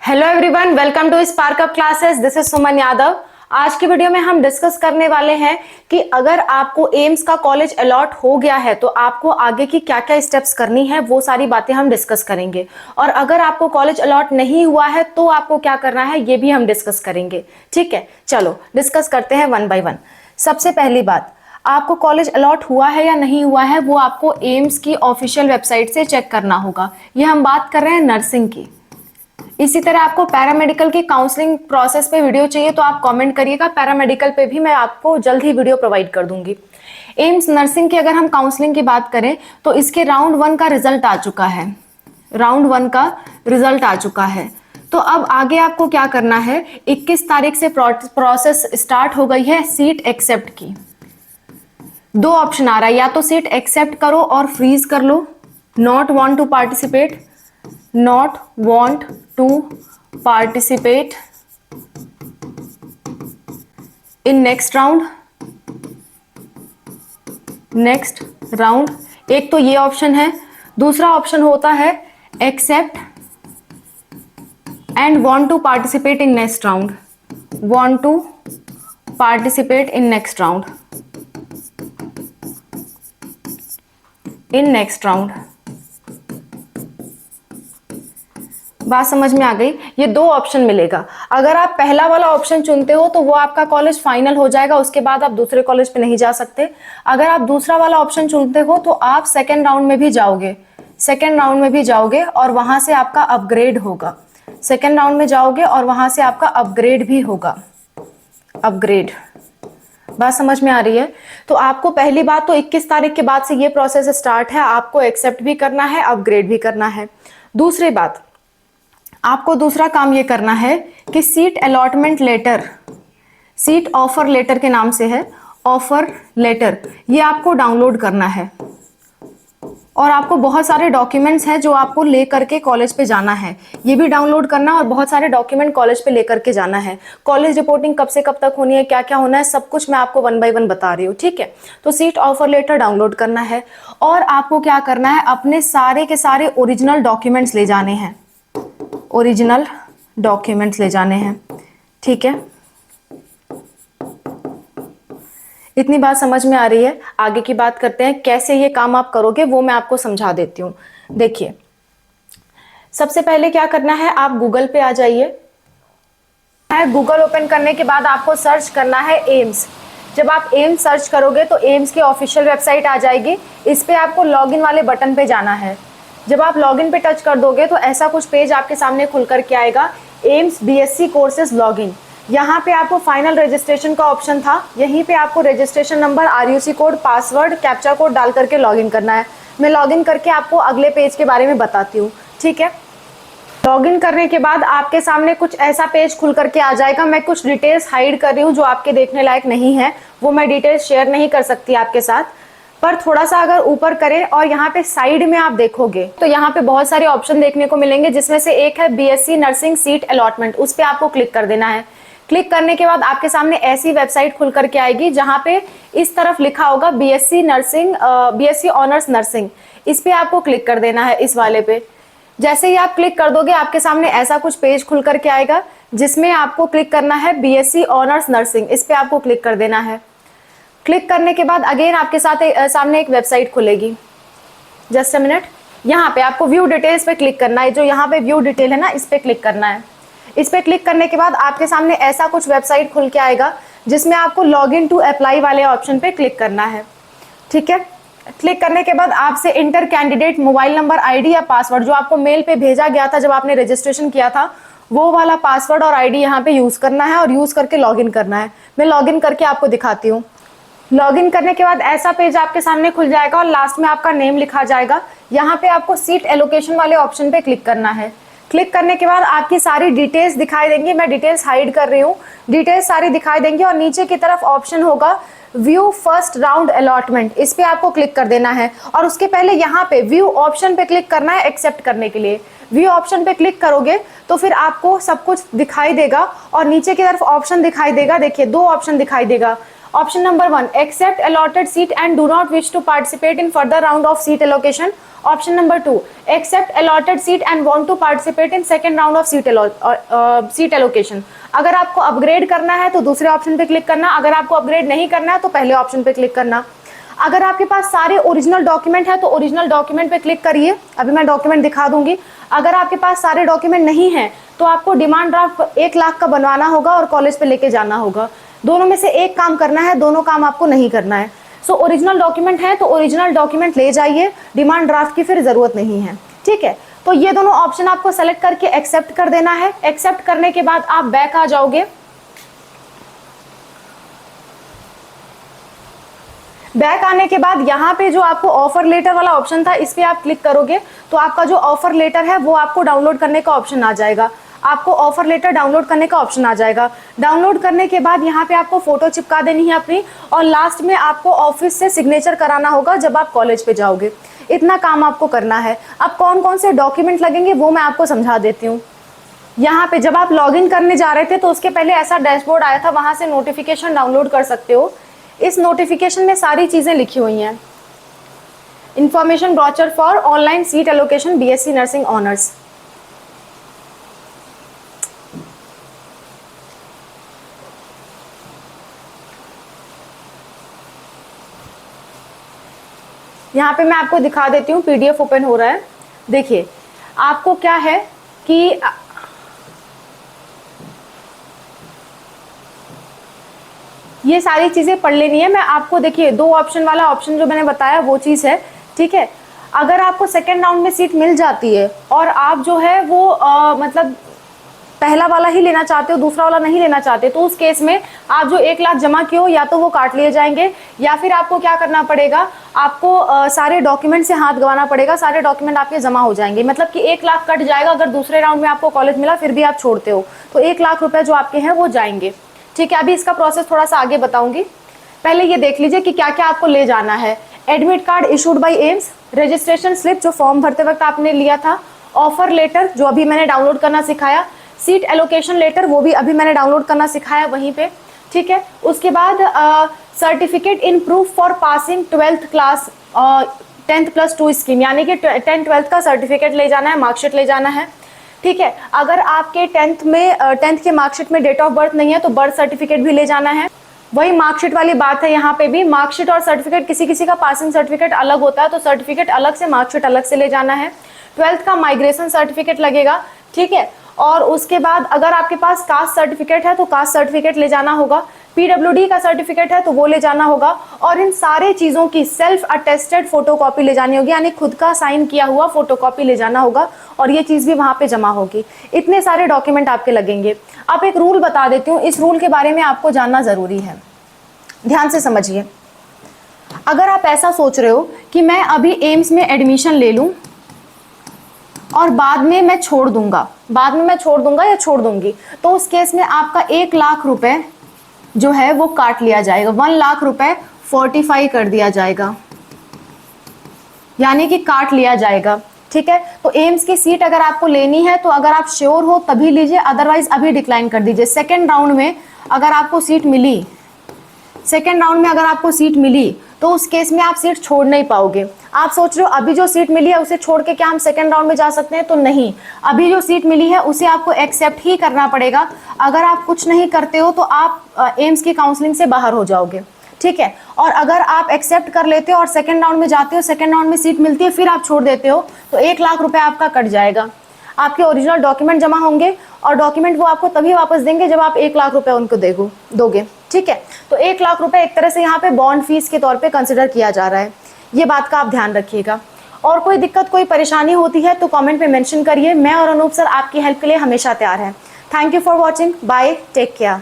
Hello everyone, welcome to Spark Up classes. This is Suman Yadav. आज की video में हम डिस्कस करने वाले हैं कि अगर आपको एम्स का कॉलेज अलॉट हो गया है तो आपको आगे की क्या क्या स्टेप्स करनी है, वो सारी बातें हम डिस्कस करेंगे। और अगर आपको कॉलेज अलॉट नहीं हुआ है तो आपको क्या करना है, ये भी हम डिस्कस करेंगे। ठीक है, चलो डिस्कस करते हैं वन बाय वन। सबसे पहली बात, आपको कॉलेज अलॉट हुआ है या नहीं हुआ है वो आपको एम्स की ऑफिशियल वेबसाइट से चेक करना होगा। ये हम बात कर रहे हैं नर्सिंग की। इसी तरह आपको पैरामेडिकल की काउंसलिंग प्रोसेस पे वीडियो चाहिए तो आप कमेंट करिएगा, पैरामेडिकल पे भी मैं आपको जल्द ही वीडियो प्रोवाइड कर दूंगी। एम्स नर्सिंग की अगर हम काउंसलिंग की बात करें तो इसके राउंड 1 का रिजल्ट आ चुका है। राउंड 1 का रिजल्ट आ चुका है। तो अब आगे आपको क्या करना है, 21 तारीख से प्रोसेस स्टार्ट हो गई है सीट एक्सेप्ट की। दो ऑप्शन आ रहा है, या तो सीट एक्सेप्ट करो और फ्रीज कर लो, not want to participate, not want to participate in next round। एक तो ये ऑप्शन है। दूसरा ऑप्शन होता है accept and want to participate in next round, want to participate in next round, in next round। बात समझ में आ गई? ये दो ऑप्शन मिलेगा। अगर आप पहला वाला ऑप्शन चुनते हो तो वो आपका कॉलेज फाइनल हो जाएगा, उसके बाद आप दूसरे कॉलेज पे नहीं जा सकते। अगर आप दूसरा वाला ऑप्शन चुनते हो तो आप सेकेंड राउंड में भी जाओगे, सेकेंड राउंड में भी जाओगे और वहां से आपका अपग्रेड होगा। सेकेंड राउंड में जाओगे और वहां से आपका अपग्रेड भी होगा, अपग्रेड। बात समझ में आ रही है? तो आपको पहली बात तो 21 तारीख के बाद से ये प्रोसेस स्टार्ट है, आपको एक्सेप्ट भी करना है, अपग्रेड भी करना है। दूसरी बात, आपको दूसरा काम ये करना है कि seat allotment letter, seat offer letter के नाम से है, ऑफर लेटर, ये आपको डाउनलोड करना है। और आपको बहुत सारे डॉक्यूमेंट्स हैं जो आपको ले करके कॉलेज पे जाना है, ये भी डाउनलोड करना और बहुत सारे डॉक्यूमेंट कॉलेज पे लेकर के जाना है। कॉलेज रिपोर्टिंग कब से कब तक होनी है, क्या क्या होना है, सब कुछ मैं आपको वन बाय वन बता रही हूँ। ठीक है, तो सीट ऑफर लेटर डाउनलोड करना है और आपको क्या करना है, अपने सारे के सारे ओरिजिनल डॉक्यूमेंट्स ले जाने हैं, ओरिजिनल डॉक्यूमेंट्स ले जाने हैं। ठीक है, इतनी बात समझ में आ रही है? आगे की बात करते हैं, कैसे ये काम आप करोगे वो मैं आपको समझा देती हूँ। देखिए, सबसे पहले क्या करना है, आप गूगल पे आ जाइए। गूगल ओपन करने के बाद आपको सर्च करना है एम्स। जब आप एम्स सर्च करोगे तो एम्स की ऑफिशियल वेबसाइट आ जाएगी। इस पे आपको लॉगिन वाले बटन पे जाना है। जब आप लॉगिन पे टच कर दोगे तो ऐसा कुछ पेज आपके सामने खुल कर के आएगा, एम्स बीएससी कोर्सेज लॉगिन। यहाँ पे आपको फाइनल रजिस्ट्रेशन का ऑप्शन था, यहीं पे आपको registration number, RUC code, password, captcha code डाल करके लॉगिन करना है। मैं लॉगिन करके आपको अगले पेज के बारे में बताती हूँ। ठीक है, लॉगिन करने के बाद आपके सामने कुछ ऐसा पेज खुल करके आ जाएगा। मैं कुछ डिटेल्स हाइड कर रही हूँ जो आपके देखने लायक नहीं है, वो मैं डिटेल्स शेयर नहीं कर सकती आपके साथ। पर थोड़ा सा अगर ऊपर करें और यहाँ पे साइड में आप देखोगे तो यहाँ पे बहुत सारे ऑप्शन देखने को मिलेंगे, जिसमें से एक है बीएससी नर्सिंग सीट अलॉटमेंट। उस पे आपको क्लिक कर देना है। क्लिक करने के बाद आपके सामने ऐसी वेबसाइट खुल करके आएगी जहाँ पे इस तरफ लिखा होगा BSc nursing, BSc honours nursing. इस पे आपको क्लिक कर देना है, इस वाले पे। जैसे ही आप क्लिक कर दोगे आपके सामने ऐसा कुछ पेज खुल करके आएगा जिसमें आपको क्लिक करना है बीएससी ऑनर्स नर्सिंग। इस पे आपको क्लिक कर देना है। क्लिक करने के बाद अगेन आपके साथ सामने एक वेबसाइट खुलेगी। जस्ट अ मिनट, यहाँ पे आपको व्यू डिटेल्स पे क्लिक करना है। जो यहाँ पे व्यू डिटेल है ना, इस पे क्लिक करना है। इस पे क्लिक करने के बाद आपके सामने ऐसा कुछ वेबसाइट खुल के आएगा जिसमें आपको लॉग इन टू अप्लाई वाले ऑप्शन पे क्लिक करना है। ठीक है, क्लिक करने के बाद आपसे inter candidate mobile number, ID या पासवर्ड, जो आपको मेल पे भेजा गया था जब आपने रजिस्ट्रेशन किया था, वो वाला पासवर्ड और आईडी यहाँ पे यूज करना है और यूज करके लॉगिन करना है। मैं लॉगिन करके आपको दिखाती हूँ। लॉगिन करने के बाद ऐसा पेज आपके सामने खुल जाएगा और लास्ट में आपका नेम लिखा जाएगा। यहाँ पे आपको सीट एलोकेशन वाले ऑप्शन पे क्लिक करना है। क्लिक करने के बाद आपकी सारी डिटेल्स दिखाई देंगी। मैं डिटेल्स हाइड कर रही हूँ, डिटेल्स सारी दिखाई देंगी। और नीचे की तरफ ऑप्शन होगा व्यू फर्स्ट राउंड अलॉटमेंट, इस पे आपको क्लिक कर देना है। और उसके पहले यहाँ पे व्यू ऑप्शन पे क्लिक करना है एक्सेप्ट करने के लिए। व्यू ऑप्शन पे क्लिक करोगे तो फिर आपको सब कुछ दिखाई देगा और नीचे की तरफ ऑप्शन दिखाई देगा। देखिए, दो ऑप्शन दिखाई देगा। Option number 1, accept allotted seat and do not wish to participate in further round of seat allocation. Option number 2, accept allotted seat and want to participate in second round of seat allocation. अगर आपको upgrade करना है तो दूसरे option पे click करना, अगर आपको अपग्रेड नहीं करना है तो पहले ऑप्शन पे क्लिक करना। अगर आपके पास सारे ओरिजिनल डॉक्यूमेंट है तो ओरिजिनल डॉक्यूमेंट पे क्लिक करिए, अभी मैं डॉक्यूमेंट दिखा दूंगी। अगर आपके पास सारे डॉक्यूमेंट नहीं है तो आपको डिमांड ड्राफ्ट 1 लाख का बनवाना होगा और कॉलेज पे लेके जाना होगा। दोनों में से एक काम करना है, दोनों काम आपको नहीं करना है। सो ओरिजिनल डॉक्यूमेंट है तो ओरिजिनल डॉक्यूमेंट ले जाइए, डिमांड ड्राफ्ट की फिर जरूरत नहीं है, ठीक है। तो ये दोनों ऑप्शन आपको सेलेक्ट करके एक्सेप्ट कर देना है। एक्सेप्ट करने के बाद आप बैक आ जाओगे। बैक आने के बाद यहाँ पे जो आपको ऑफर लेटर वाला ऑप्शन था इस पे आप क्लिक करोगे तो आपका जो ऑफर लेटर है वो आपको डाउनलोड करने का ऑप्शन आ जाएगा। आपको ऑफर लेटर डाउनलोड करने का ऑप्शन आ जाएगा। डाउनलोड करने के बाद यहाँ पे आपको फोटो चिपका देनी है अपनी, और लास्ट में आपको ऑफिस से सिग्नेचर कराना होगा जब आप कॉलेज पे जाओगे। इतना काम आपको करना है। अब कौन कौन से डॉक्यूमेंट लगेंगे वो मैं आपको समझा देती हूँ। यहाँ पे जब आप लॉगिन करने जा रहे थे तो उसके पहले ऐसा डैशबोर्ड आया था, वहां से नोटिफिकेशन डाउनलोड कर सकते हो। इस नोटिफिकेशन में सारी चीजें लिखी हुई हैं। Information brochure for online seat allocation BSc nursing honours. यहाँ पे मैं आपको दिखा देती हूँ, पीडीएफ ओपन हो रहा है। देखिए आपको क्या है कि ये सारी चीजें पढ़ लेनी है। मैं आपको देखिए 2 ऑप्शन वाला ऑप्शन जो मैंने बताया वो चीज है, ठीक है। अगर आपको सेकेंड राउंड में सीट मिल जाती है और आप जो है वो मतलब पहला वाला ही लेना चाहते हो, दूसरा वाला नहीं लेना चाहते, तो उस केस में आप जो 1 लाख जमा किए हो या तो वो काट लिए जाएंगे, या फिर आपको क्या करना पड़ेगा, आपको सारे डॉक्यूमेंट से हाथ गंवाना पड़ेगा। सारे डॉक्यूमेंट आपके जमा हो जाएंगे, मतलब कि 1 लाख कट जाएगा। अगर दूसरे राउंड में आपको कॉलेज मिला फिर भी आप छोड़ते हो तो 1 लाख रुपए जो आपके हैं वो जाएंगे, ठीक है। अभी इसका प्रोसेस थोड़ा सा आगे बताऊंगी। पहले ये देख लीजिए कि क्या क्या आपको ले जाना है। Admit card issued by AIIMS, registration slip जो फॉर्म भरते वक्त आपने लिया था, ऑफर लेटर जो अभी मैंने डाउनलोड करना सिखाया, सीट एलोकेशन लेटर वो भी अभी मैंने डाउनलोड करना सिखाया वहीं पे, ठीक है। उसके बाद certificate in proof for passing 12th class 10+2 scheme, यानी कि 10th-12th का सर्टिफिकेट ले जाना है, मार्कशीट ले जाना है, ठीक है। अगर आपके 10th के मार्कशीट में डेट ऑफ बर्थ नहीं है तो बर्थ सर्टिफिकेट भी ले जाना है। वही मार्कशीट वाली बात है, यहाँ पे भी मार्कशीट और सर्टिफिकेट, किसी किसी का पासिंग सर्टिफिकेट अलग होता है तो सर्टिफिकेट अलग से, मार्कशीट अलग से ले जाना है। 12th का माइग्रेशन सर्टिफिकेट लगेगा, ठीक है। और उसके बाद अगर आपके पास कास्ट सर्टिफिकेट है तो कास्ट सर्टिफिकेट ले जाना होगा। पीडब्ल्यूडी का सर्टिफिकेट है तो वो ले जाना होगा। और इन सारे चीज़ों की सेल्फ अटेस्टेड फोटोकॉपी ले जानी होगी, यानी खुद का साइन किया हुआ फोटोकॉपी ले जाना होगा, और ये चीज़ भी वहाँ पे जमा होगी। इतने सारे डॉक्यूमेंट आपके लगेंगे। अब एक रूल बता देती हूँ, इस रूल के बारे में आपको जानना ज़रूरी है, ध्यान से समझिए। अगर आप ऐसा सोच रहे हो कि मैं अभी एम्स में एडमिशन ले लूँ और बाद में मैं छोड़ दूंगा, या छोड़ दूंगी, तो उस केस में आपका 1 लाख रुपए जो है वो काट लिया जाएगा। 1 लाख रुपए 45 कर दिया जाएगा, यानी कि काट लिया जाएगा, ठीक है। तो एम्स की सीट अगर आपको लेनी है तो अगर आप श्योर हो तभी लीजिए, अदरवाइज अभी डिक्लाइन कर दीजिए। सेकेंड राउंड में अगर आपको सीट मिली, तो उस केस में आप सीट छोड़ नहीं पाओगे। आप सोच रहे हो अभी जो सीट मिली है उसे छोड़ के क्या हम सेकंड राउंड में जा सकते हैं, तो नहीं। अभी जो सीट मिली है उसे आपको एक्सेप्ट ही करना पड़ेगा। अगर आप कुछ नहीं करते हो तो आप एम्स की काउंसलिंग से बाहर हो जाओगे, ठीक है। और अगर आप एक्सेप्ट कर लेते हो और सेकंड राउंड में जाते हो, सेकंड राउंड में सीट मिलती है, फिर आप छोड़ देते हो, तो 1 लाख रुपए आपका कट जाएगा। आपके ओरिजिनल डॉक्यूमेंट जमा होंगे और डॉक्यूमेंट वो आपको तभी वापस देंगे जब आप 1 लाख रुपए उनको दोगे, ठीक है। तो 1 लाख रुपए एक तरह से यहाँ पे बॉन्ड फीस के तौर पे कंसिडर किया जा रहा है। ये बात का आप ध्यान रखिएगा। और कोई दिक्कत, कोई परेशानी होती है तो कमेंट पे मेंशन करिए। मैं और अनूप सर आपकी हेल्प के लिए हमेशा तैयार हैं। Thank you for watching, bye, take care.